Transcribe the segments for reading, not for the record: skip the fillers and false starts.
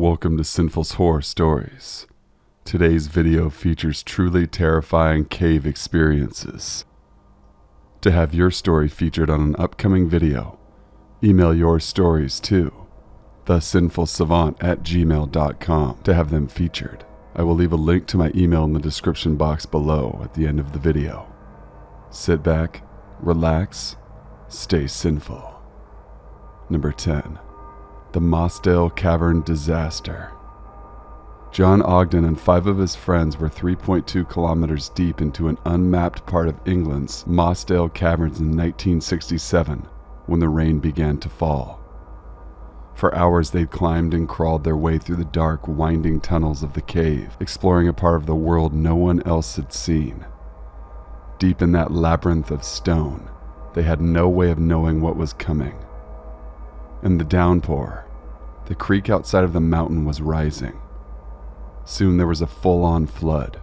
Welcome to Sinful's Horror Stories. Today's video features truly terrifying cave experiences. To have your story featured on an upcoming video, email your stories to thesinfulsavant@gmail.com to have them featured. I will leave a link to my email in the description box below at the end of the video. Sit back, relax, stay sinful. Number 10. The Mossdale Cavern Disaster. John Ogden and 5 of his friends were 3.2 kilometers deep into an unmapped part of England's Mossdale Caverns in 1967 when the rain began to fall. For hours they climbed and crawled their way through the dark, winding tunnels of the cave, exploring a part of the world no one else had seen. Deep in that labyrinth of stone, they had no way of knowing what was coming. In the downpour, the creek outside of the mountain was rising. Soon there was a full-on flood.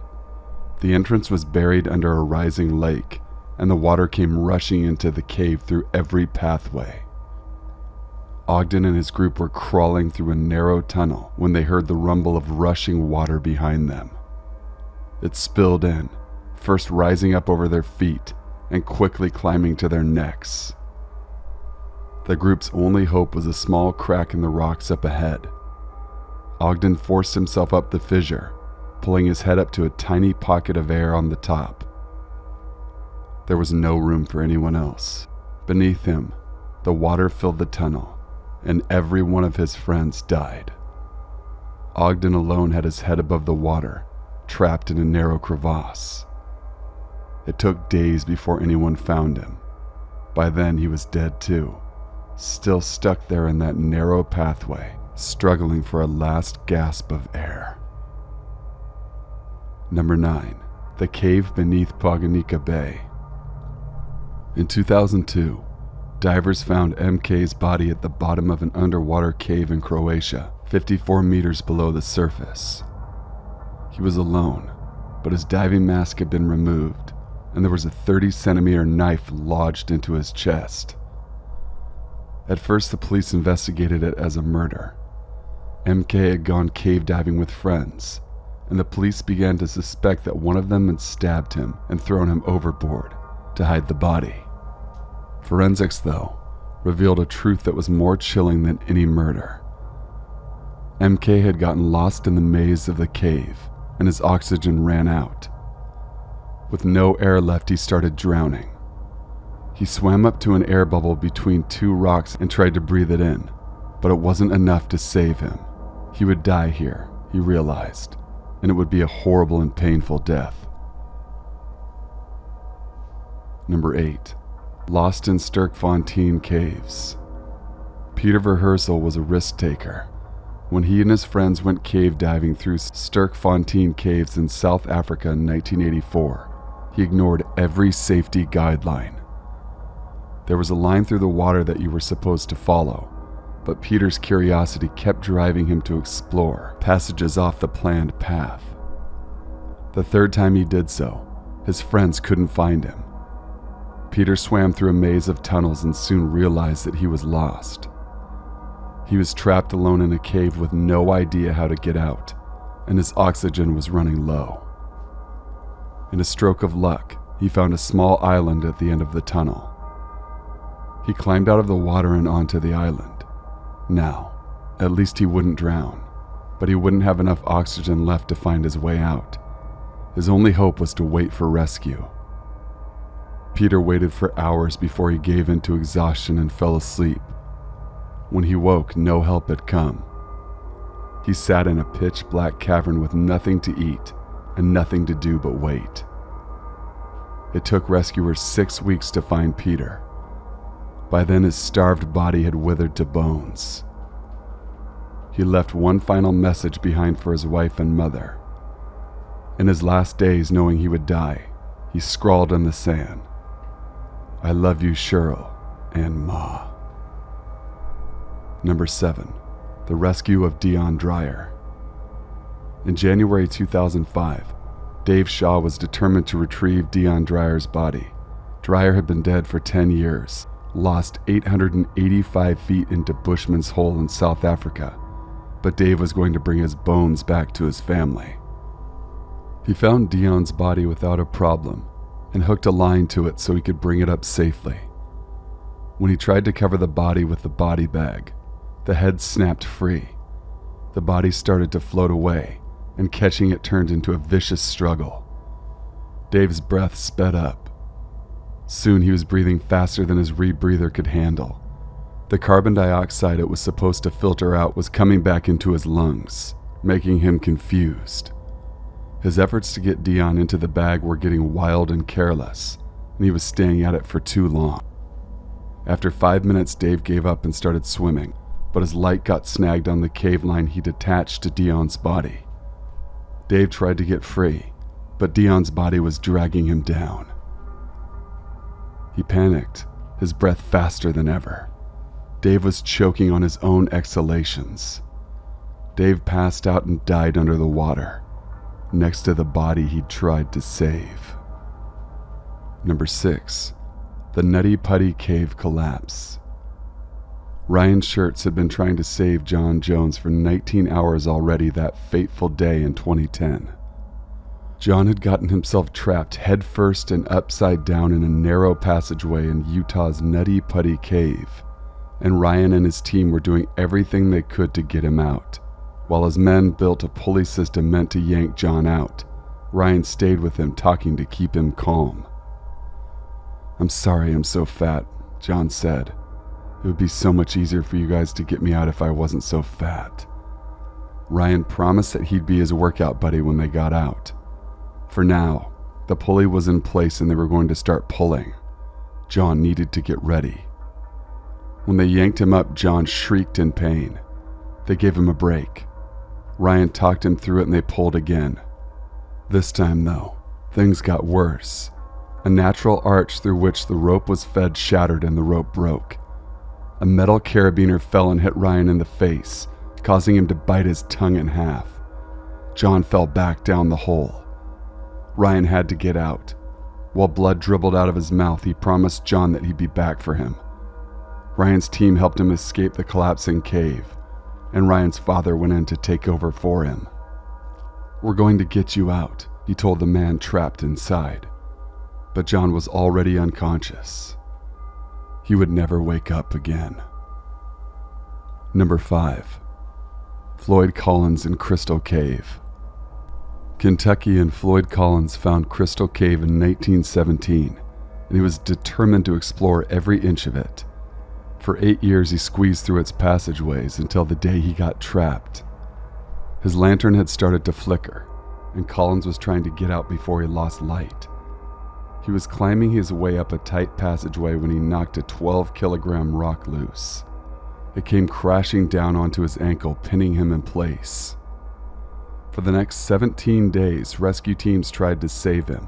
The entrance was buried under a rising lake, and the water came rushing into the cave through every pathway. Ogden and his group were crawling through a narrow tunnel when they heard the rumble of rushing water behind them. It spilled in, first rising up over their feet and quickly climbing to their necks. The group's only hope was a small crack in the rocks up ahead. Ogden forced himself up the fissure, pulling his head up to a tiny pocket of air on the top. There was no room for anyone else. Beneath him, the water filled the tunnel, and every one of his friends died. Ogden alone had his head above the water, trapped in a narrow crevasse. It took days before anyone found him. By then he was dead too, still stuck there in that narrow pathway, struggling for a last gasp of air. Number 9. The Cave Beneath Paganica Bay. In 2002, divers found MK's body at the bottom of an underwater cave in Croatia, 54 meters below the surface. He was alone, but his diving mask had been removed, and there was a 30-centimeter knife lodged into his chest. At first, the police investigated it as a murder. MK had gone cave diving with friends, and the police began to suspect that one of them had stabbed him and thrown him overboard to hide the body. Forensics, though, revealed a truth that was more chilling than any murder. MK had gotten lost in the maze of the cave, and his oxygen ran out. With no air left, he started drowning. He swam up to an air bubble between 2 rocks and tried to breathe it in, but it wasn't enough to save him. He would die here, he realized, and it would be a horrible and painful death. Number 8. Lost in Fontaine Caves. Peter Verhersel was a risk taker. When he and his friends went cave diving through Fontaine Caves in South Africa in 1984, he ignored every safety guideline. There was a line through the water that you were supposed to follow, but Peter's curiosity kept driving him to explore passages off the planned path. The third time he did so, his friends couldn't find him. Peter swam through a maze of tunnels and soon realized that he was lost. He was trapped alone in a cave with no idea how to get out, and his oxygen was running low. In a stroke of luck, he found a small island at the end of the tunnel. He climbed out of the water and onto the island. Now, at least he wouldn't drown, but he wouldn't have enough oxygen left to find his way out. His only hope was to wait for rescue. Peter waited for hours before he gave in to exhaustion and fell asleep. When he woke, no help had come. He sat in a pitch-black cavern with nothing to eat and nothing to do but wait. It took rescuers 6 weeks to find Peter. By then, his starved body had withered to bones. He left one final message behind for his wife and mother. In his last days, knowing he would die, he scrawled in the sand, "I love you, Cheryl and Ma." Number 7. The Rescue of Dion Dreyer. In January 2005, Dave Shaw was determined to retrieve Dion Dreyer's body. Dreyer had been dead for 10 years. Lost 885 feet into Bushman's Hole in South Africa, but Dave was going to bring his bones back to his family. He found Dion's body without a problem and hooked a line to it so he could bring it up safely. When he tried to cover the body with the body bag, the head snapped free. The body started to float away, and catching it turned into a vicious struggle. Dave's breath sped up. Soon he was breathing faster than his rebreather could handle. The carbon dioxide it was supposed to filter out was coming back into his lungs, making him confused. His efforts to get Dion into the bag were getting wild and careless, and he was staying at it for too long. After 5 minutes, Dave gave up and started swimming, but his light got snagged on the cave line he'd attached to Dion's body. Dave tried to get free, but Dion's body was dragging him down. He panicked, his breath faster than ever. Dave was choking on his own exhalations. Dave passed out and died under the water, next to the body he'd tried to save. Number 6. The Nutty Putty Cave Collapse. Ryan Schertz had been trying to save John Jones for 19 hours already that fateful day in 2010. John had gotten himself trapped headfirst and upside down in a narrow passageway in Utah's Nutty Putty Cave, and Ryan and his team were doing everything they could to get him out. While his men built a pulley system meant to yank John out, Ryan stayed with him, talking to keep him calm. "I'm sorry I'm so fat," John said. "It would be so much easier for you guys to get me out if I wasn't so fat." Ryan promised that he'd be his workout buddy when they got out. For now, the pulley was in place and they were going to start pulling. John needed to get ready. When they yanked him up, John shrieked in pain. They gave him a break. Ryan talked him through it and they pulled again. This time, though, things got worse. A natural arch through which the rope was fed shattered and the rope broke. A metal carabiner fell and hit Ryan in the face, causing him to bite his tongue in half. John fell back down the hole. Ryan had to get out. While blood dribbled out of his mouth, he promised John that he'd be back for him. Ryan's team helped him escape the collapsing cave, and Ryan's father went in to take over for him. "We're going to get you out," he told the man trapped inside. But John was already unconscious. He would never wake up again. Number 5. Floyd Collins in Crystal Cave. Kentuckian Floyd Collins found Crystal Cave in 1917, and he was determined to explore every inch of it. For 8 years he squeezed through its passageways until the day he got trapped. His lantern had started to flicker, and Collins was trying to get out before he lost light. He was climbing his way up a tight passageway when he knocked a 12-kilogram rock loose. It came crashing down onto his ankle, pinning him in place. For the next 17 days, rescue teams tried to save him,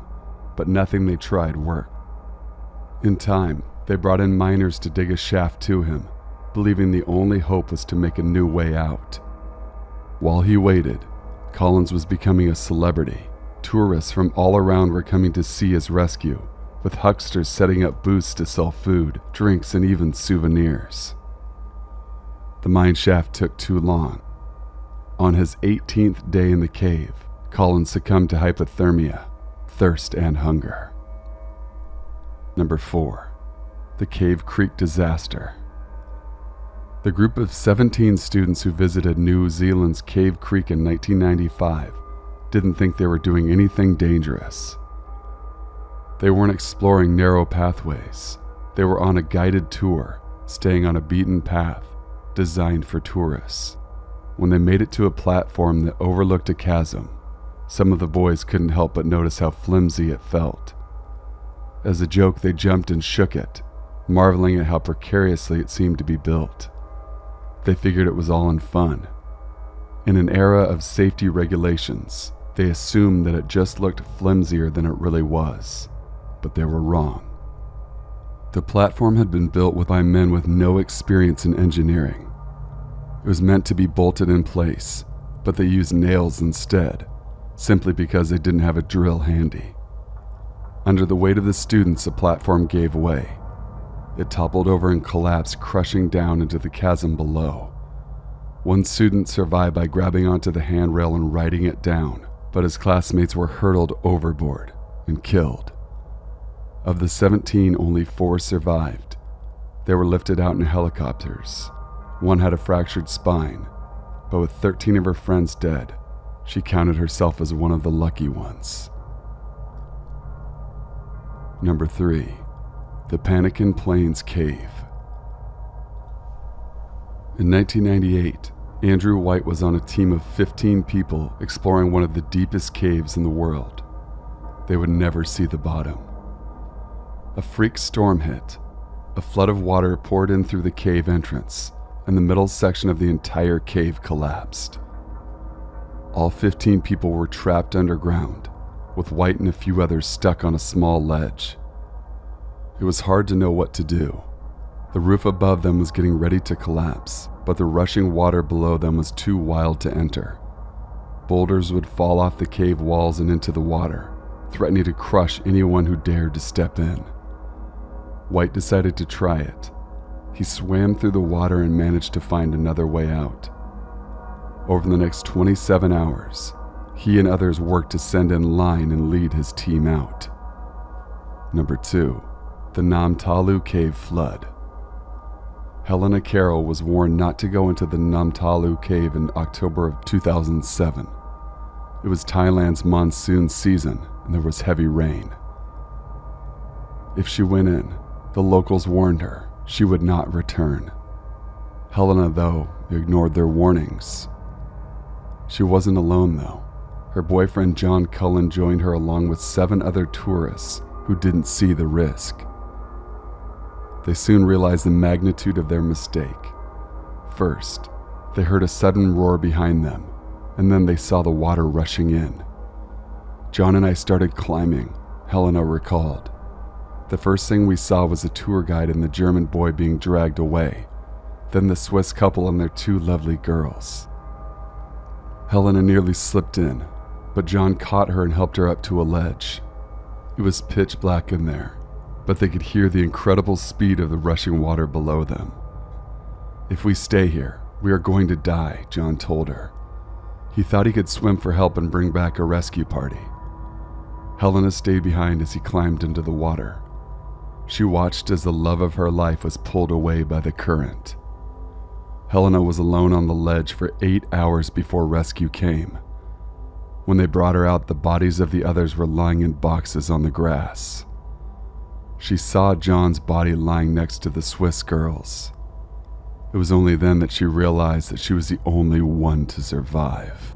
but nothing they tried worked. In time, they brought in miners to dig a shaft to him, believing the only hope was to make a new way out. While he waited, Collins was becoming a celebrity. Tourists from all around were coming to see his rescue, with hucksters setting up booths to sell food, drinks, and even souvenirs. The mine shaft took too long. On his 18th day in the cave, Collins succumbed to hypothermia, thirst, and hunger. Number 4. The Cave Creek Disaster. The group of 17 students who visited New Zealand's Cave Creek in 1995 didn't think they were doing anything dangerous. They weren't exploring narrow pathways. They were on a guided tour, staying on a beaten path designed for tourists. When they made it to a platform that overlooked a chasm, some of the boys couldn't help but notice how flimsy it felt. As a joke, they jumped and shook it, marveling at how precariously it seemed to be built. They figured it was all in fun. In an era of safety regulations, they assumed that it just looked flimsier than it really was, but they were wrong. The platform had been built by men with no experience in engineering. It was meant to be bolted in place, but they used nails instead, simply because they didn't have a drill handy. Under the weight of the students, the platform gave way. It toppled over and collapsed, crushing down into the chasm below. One student survived by grabbing onto the handrail and riding it down, but his classmates were hurtled overboard and killed. Of the 17, only 4 survived. They were lifted out in helicopters. One had a fractured spine, but with 13 of her friends dead, she counted herself as one of the lucky ones. Number 3. The Panicking Plains Cave. In 1998, Andrew White was on a team of 15 people exploring one of the deepest caves in the world. They would never see the bottom. A freak storm hit. A flood of water poured in through the cave entrance, and the middle section of the entire cave collapsed. All 15 people were trapped underground, with White and a few others stuck on a small ledge. It was hard to know what to do. The roof above them was getting ready to collapse, but the rushing water below them was too wild to enter. Boulders would fall off the cave walls and into the water, threatening to crush anyone who dared to step in. White decided to try it. He swam through the water and managed to find another way out. Over the next 27 hours, he and others worked to send in line and lead his team out. Number 2. The Namtalu Cave Flood. Helena Carroll was warned not to go into the Namtalu Cave in October of 2007. It was Thailand's monsoon season and there was heavy rain. If she went in, the locals warned her she would not return. Helena, though, ignored their warnings. She wasn't alone, though. Her boyfriend John Cullen joined her along with 7 other tourists who didn't see the risk. They soon realized the magnitude of their mistake. First, they heard a sudden roar behind them, and then they saw the water rushing in. John and I started climbing, Helena recalled. The first thing we saw was a tour guide and the German boy being dragged away, then the Swiss couple and their 2 lovely girls. Helena nearly slipped in, but John caught her and helped her up to a ledge. It was pitch black in there, but they could hear the incredible speed of the rushing water below them. "If we stay here, we are going to die," John told her. He thought he could swim for help and bring back a rescue party. Helena stayed behind as he climbed into the water. She watched as the love of her life was pulled away by the current. Helena was alone on the ledge for 8 hours before rescue came. When they brought her out, the bodies of the others were lying in boxes on the grass. She saw John's body lying next to the Swiss girls. It was only then that she realized that she was the only one to survive.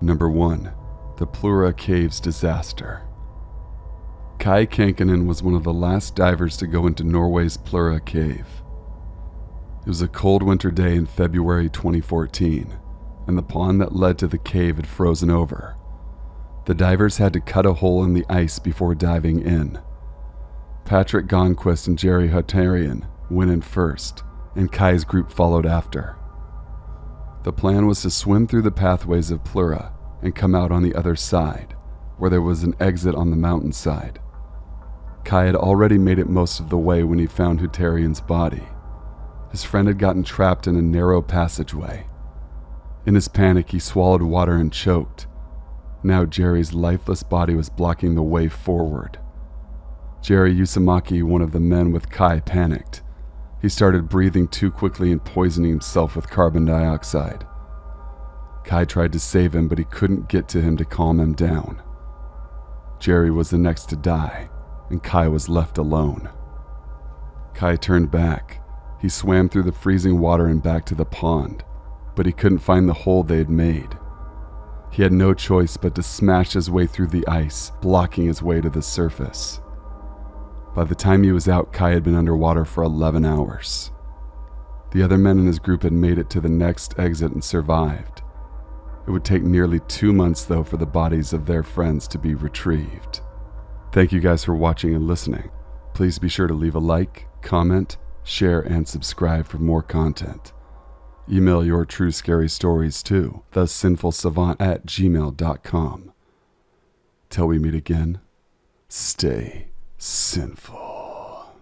Number 1. The Pleura Caves Disaster. Kai Kankinen was one of the last divers to go into Norway's Pleura Cave. It was a cold winter day in February 2014, and the pond that led to the cave had frozen over. The divers had to cut a hole in the ice before diving in. Patrick Gonquist and Jerry Hutarian went in first, and Kai's group followed after. The plan was to swim through the pathways of Pleura and come out on the other side, where there was an exit on the mountainside. Kai had already made it most of the way when he found Hutarian's body. His friend had gotten trapped in a narrow passageway. In his panic, he swallowed water and choked. Now Jerry's lifeless body was blocking the way forward. Jerry Usamaki, one of the men with Kai, panicked. He started breathing too quickly and poisoning himself with carbon dioxide. Kai tried to save him, but he couldn't get to him to calm him down. Jerry was the next to die, and Kai was left alone. Kai turned back. He swam through the freezing water and back to the pond, but he couldn't find the hole they had made. He had no choice but to smash his way through the ice, blocking his way to the surface. By the time he was out, Kai had been underwater for 11 hours. The other men in his group had made it to the next exit and survived. It would take nearly 2 months, though, for the bodies of their friends to be retrieved. Thank you guys for watching and listening. Please be sure to leave a like, comment, share, and subscribe for more content. Email your true scary stories to thesinfulsavant@gmail.com. Till we meet again, stay sinful.